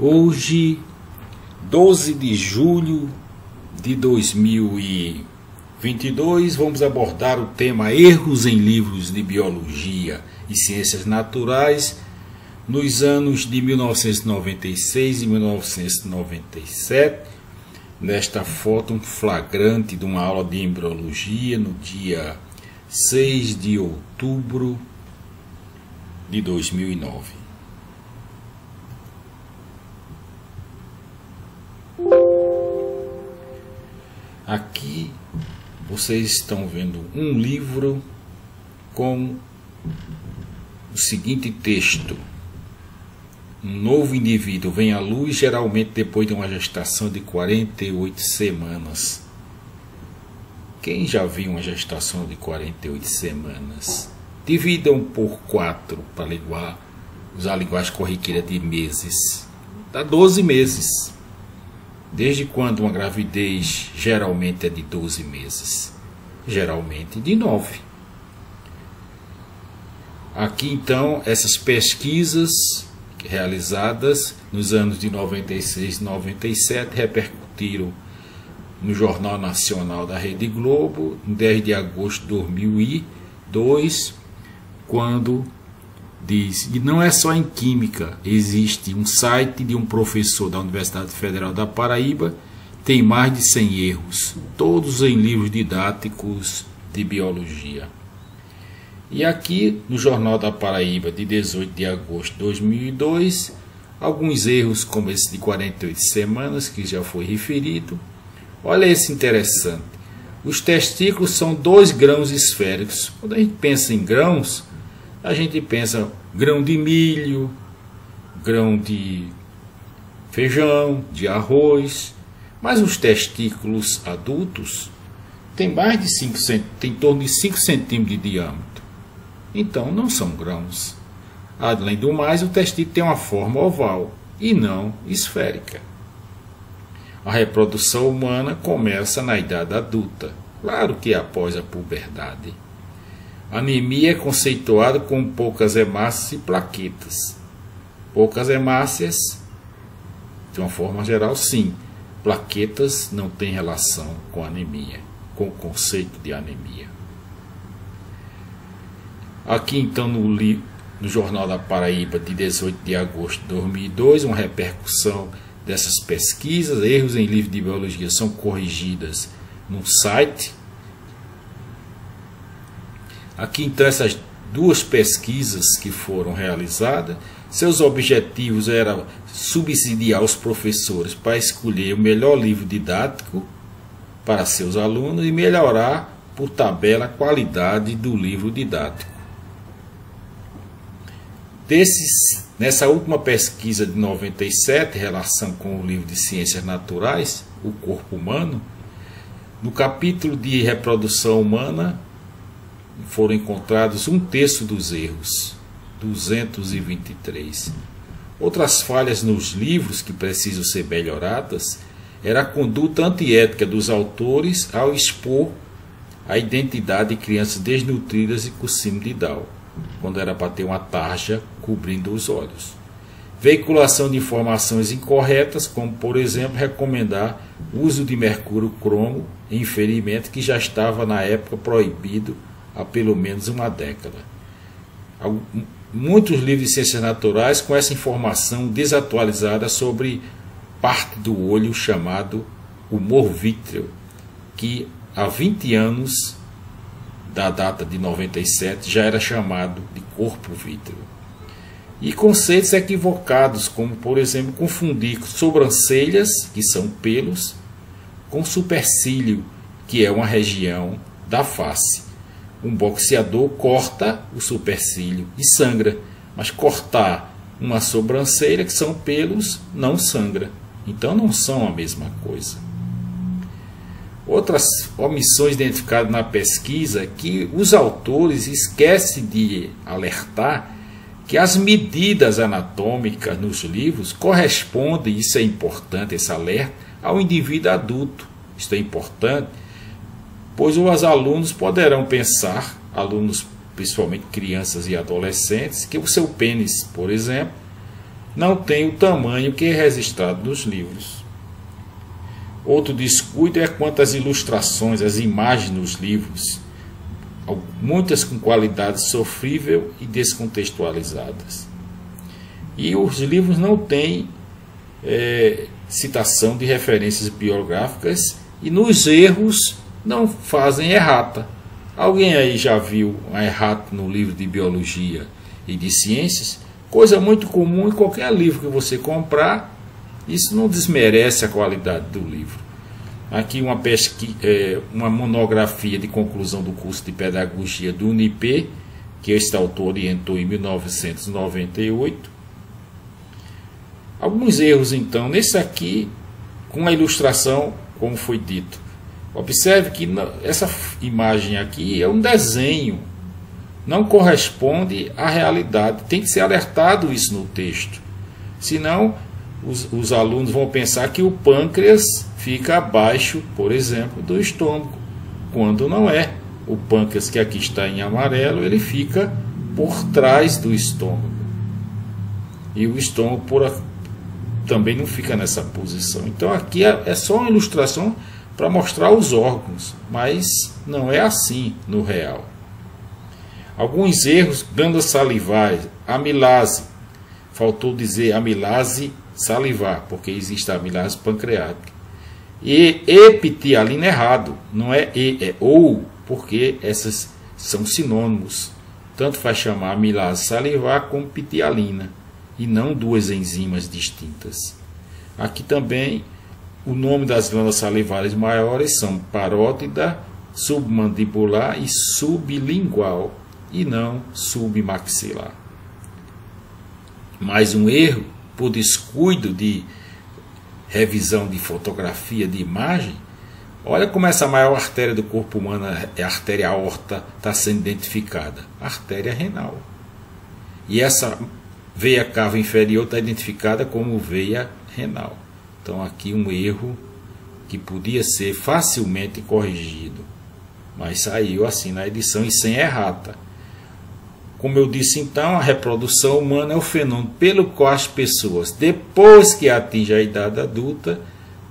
Hoje, 12 de julho de 2022, vamos abordar o tema Erros em livros de Biologia e Ciências Naturais nos anos de 1996 e 1997. Nesta foto, um flagrante de uma aula de embriologia no dia 6 de outubro de 2009. Aqui vocês estão vendo um livro com o seguinte texto: um novo indivíduo vem à luz geralmente depois de uma gestação de 48 semanas. Quem já viu uma gestação de 48 semanas? Dividam por 4 para usar a linguagem corriqueira de meses. Dá 12 meses. Desde quando uma gravidez geralmente é de 12 meses? Geralmente de 9. Aqui então, essas pesquisas realizadas nos anos de 96 e 97 repercutiram no Jornal Nacional da Rede Globo, em 10 de agosto de 2002, quando diz, e não é só em química, existe um site de um professor da Universidade Federal da Paraíba, tem mais de 100 erros, todos em livros didáticos de biologia. E aqui no Jornal da Paraíba, de 18 de agosto de 2002, alguns erros como esse de 48 semanas, que já foi referido. Olha esse interessante. Os testículos são 2 grãos esféricos. Quando a gente pensa em grãos, a gente pensa grão de milho, grão de feijão, de arroz. Mas os testículos adultos têm mais de 5 tem em torno de 5 centímetros de diâmetro. Então não são grãos. Além do mais, o testículo tem uma forma oval e não esférica. A reprodução humana começa na idade adulta, claro que após a puberdade. A anemia é conceituada como poucas hemácias e plaquetas. Poucas hemácias, de uma forma geral, sim. Plaquetas não têm relação com anemia, com o conceito de anemia. Aqui então no Jornal da Paraíba de 18 de agosto de 2002, uma repercussão dessas pesquisas, erros em livros de biologia são corrigidas no site. Aqui então essas 2 pesquisas que foram realizadas, seus objetivos eram subsidiar os professores para escolher o melhor livro didático para seus alunos e melhorar por tabela a qualidade do livro didático. Nessa última pesquisa de 97, em relação com o livro de Ciências Naturais, o corpo humano, no capítulo de reprodução humana, foram encontrados 1/3 dos erros, 223. Outras falhas nos livros que precisam ser melhoradas era a conduta antiética dos autores ao expor a identidade de crianças desnutridas e com síndrome de Down, quando era para ter uma tarja cobrindo os olhos. Veiculação de informações incorretas, como por exemplo recomendar o uso de mercúrio cromo em ferimento que já estava na época proibido há pelo menos uma década. Muitos livros de ciências naturais com essa informação desatualizada sobre parte do olho chamado humor vítreo, que há 20 anos da data de 97 já era chamado de corpo vítreo. E conceitos equivocados, como por exemplo confundir sobrancelhas, que são pelos, com supercílio, que é uma região da face. Um boxeador corta o supercílio e sangra, mas cortar uma sobrancelha, que são pelos, não sangra. Então não são a mesma coisa. Outras omissões identificadas na pesquisa é que os autores esquecem de alertar que as medidas anatômicas nos livros correspondem, isso é importante, esse alerta, ao indivíduo adulto. Isso é importante, pois os alunos poderão pensar, alunos principalmente crianças e adolescentes, que o seu pênis, por exemplo, não tem o tamanho que é registrado nos livros. Outro descuido é quanto às ilustrações, as imagens nos livros, muitas com qualidade sofrível e descontextualizadas. E os livros não têm citação de referências bibliográficas e nos erros não fazem errata. Alguém aí já viu uma errata no livro de biologia e de ciências? Coisa muito comum em qualquer livro que você comprar. Isso não desmerece a qualidade do livro. Aqui uma monografia de conclusão do curso de pedagogia do UNIP, que este autor orientou em 1998. Alguns erros, então, nesse aqui, com a ilustração, como foi dito. Observe que essa imagem aqui é um desenho, não corresponde à realidade. Tem que ser alertado isso no texto. Senão, os alunos vão pensar que o pâncreas fica abaixo, por exemplo, do estômago, quando não é. O pâncreas, que aqui está em amarelo, ele fica por trás do estômago. E o estômago também não fica nessa posição. Então aqui é só uma ilustração para mostrar os órgãos, mas não é assim no real. Alguns erros: glândulas salivares, amilase. Faltou dizer amilase salivar, porque existe a amilase pancreática. E epitialina errado, não é e, é ou, porque essas são sinônimos. Tanto faz chamar amilase salivar como pitialina, e não duas enzimas distintas. Aqui também o nome das glândulas salivares maiores são parótida, submandibular e sublingual, e não submaxilar. Mais um erro por descuido de revisão de fotografia de imagem. Olha como essa maior artéria do corpo humano, a artéria aorta, está sendo identificada. Artéria renal. E essa veia cava inferior está identificada como veia renal. Então aqui um erro que podia ser facilmente corrigido, mas saiu assim na edição e sem errata. Como eu disse então, a reprodução humana é o fenômeno pelo qual as pessoas, depois que atingem a idade adulta,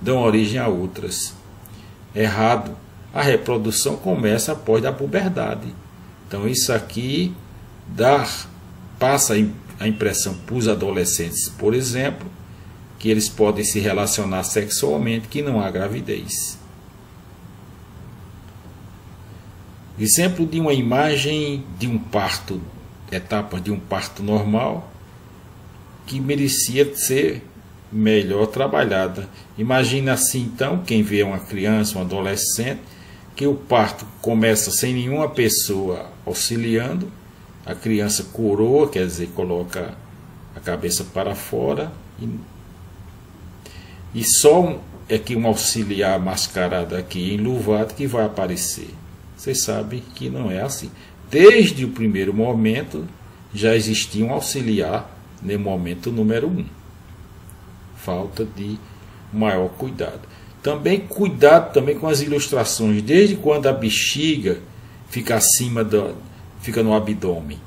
dão origem a outras. Errado. A reprodução começa após a puberdade. Então isso aqui passa a impressão para os adolescentes, por exemplo, que eles podem se relacionar sexualmente, que não há gravidez. Exemplo de uma imagem de um parto, etapas de um parto normal, que merecia ser melhor trabalhada. Imagina assim então, quem vê uma criança, um adolescente, que o parto começa sem nenhuma pessoa auxiliando, a criança coroa, quer dizer, coloca a cabeça para fora, e só é que um auxiliar mascarado aqui, enluvado, que vai aparecer. Vocês sabem que não é assim. Desde o primeiro momento já existia um auxiliar no momento número 1. Falta de maior cuidado. Também cuidado também com as ilustrações, desde quando a bexiga fica acima fica no abdômen.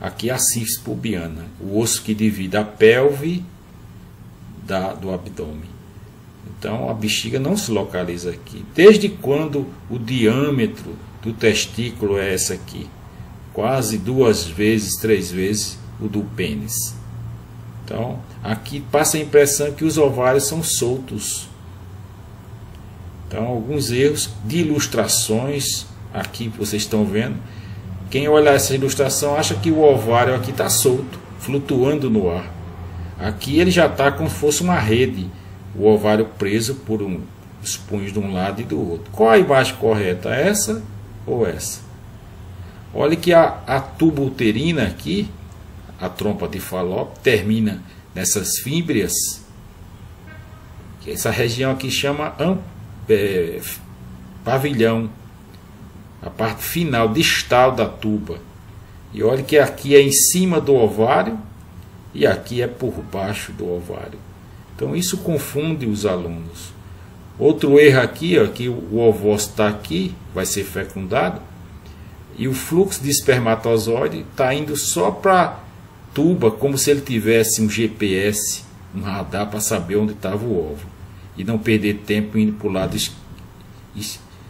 Aqui é a sífilis pubiana, o osso que divide a pelve do abdômen. Então a bexiga não se localiza aqui. Desde quando o diâmetro do testículo é esse aqui? Quase 2 vezes, 3 vezes o do pênis. Então aqui passa a impressão que os ovários são soltos. Então alguns erros de ilustrações, aqui vocês estão vendo. Quem olhar essa ilustração acha que o ovário aqui está solto, flutuando no ar. Aqui ele já está como se fosse uma rede, o ovário preso por os punhos de um lado e do outro. Qual a imagem correta? Essa ou essa? Olha que a tuba uterina aqui, a trompa de Falópio, termina nessas fímbrias. Essa região aqui chama pavilhão, a parte final, distal da tuba. E olha que aqui é em cima do ovário e aqui é por baixo do ovário. Então isso confunde os alunos. Outro erro aqui, ó, que o ovócito está aqui, vai ser fecundado, e o fluxo de espermatozoide está indo só para tuba como se ele tivesse um GPS, um radar para saber onde estava o ovo. E não perder tempo indo para o lado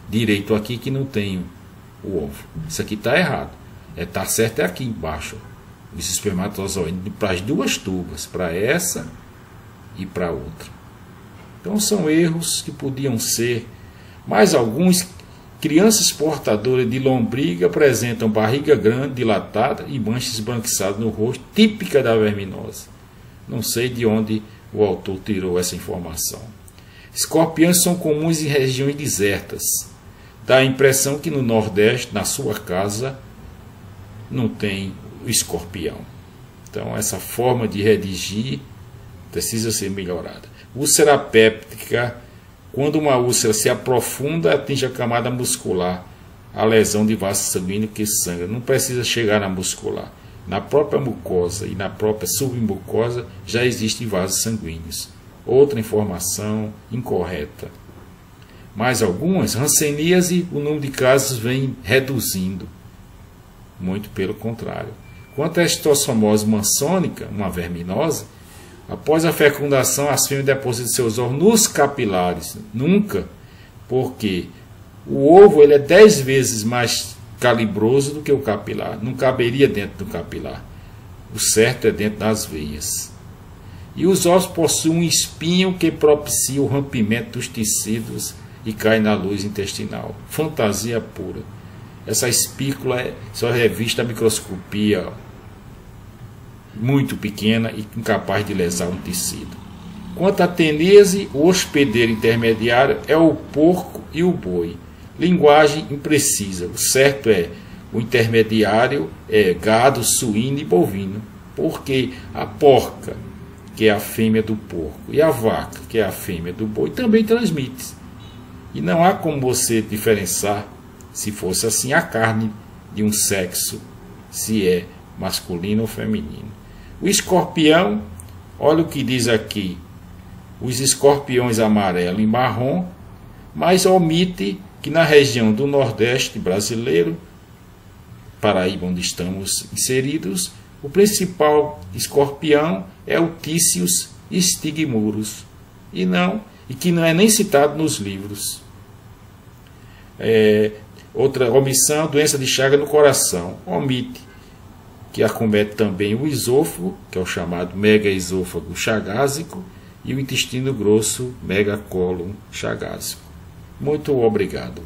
direito aqui que não tem o ovo. Isso aqui está errado. Tá certo é aqui embaixo. Os espermatozoides para as duas tubas, para essa e para outra. Então são erros que podiam ser. Mais alguns, crianças portadoras de lombriga apresentam barriga grande, dilatada e manchas esbranquiçadas no rosto, típica da verminose. Não sei de onde o autor tirou essa informação. Escorpiões são comuns em regiões desertas. Dá a impressão que no Nordeste, na sua casa, não tem o escorpião. Então essa forma de redigir precisa ser melhorada. Úlcera péptica, quando uma úlcera se aprofunda, atinge a camada muscular, a lesão de vaso sanguíneo que sangra. Não precisa chegar na muscular. Na própria mucosa e na própria submucosa já existem vasos sanguíneos. Outra informação incorreta. Mais algumas, hanseníase, o número de casos vem reduzindo. Muito pelo contrário. Quanto à estossomose maçônica, uma verminose, após a fecundação, as fêmeas depositam seus ovos nos capilares. Nunca, porque o ovo ele é 10 vezes mais calibroso do que o capilar. Não caberia dentro do capilar. O certo é dentro das veias. E os ovos possuem um espinho que propicia o rompimento dos tecidos e cai na luz intestinal. Fantasia pura. Essa espícula só é vista a microscopia muito pequena e incapaz de lesar um tecido. Quanto à tenese, o hospedeiro intermediário é o porco e o boi. Linguagem imprecisa. O certo é o intermediário é gado, suíno e bovino, porque a porca, que é a fêmea do porco, e a vaca, que é a fêmea do boi, também transmite. E não há como você diferenciar, se fosse assim, a carne de um sexo, se é masculino ou feminino. O escorpião, olha o que diz aqui, os escorpiões amarelo e marrom, mas omite que na região do Nordeste brasileiro, Paraíba, onde estamos inseridos, o principal escorpião é o Tícius stigmurus, e que não é nem citado nos livros. Outra omissão, doença de Chagas no coração, omite que acomete também o esôfago, que é o chamado megaesôfago chagásico, e o intestino grosso, megacolon chagásico. Muito obrigado.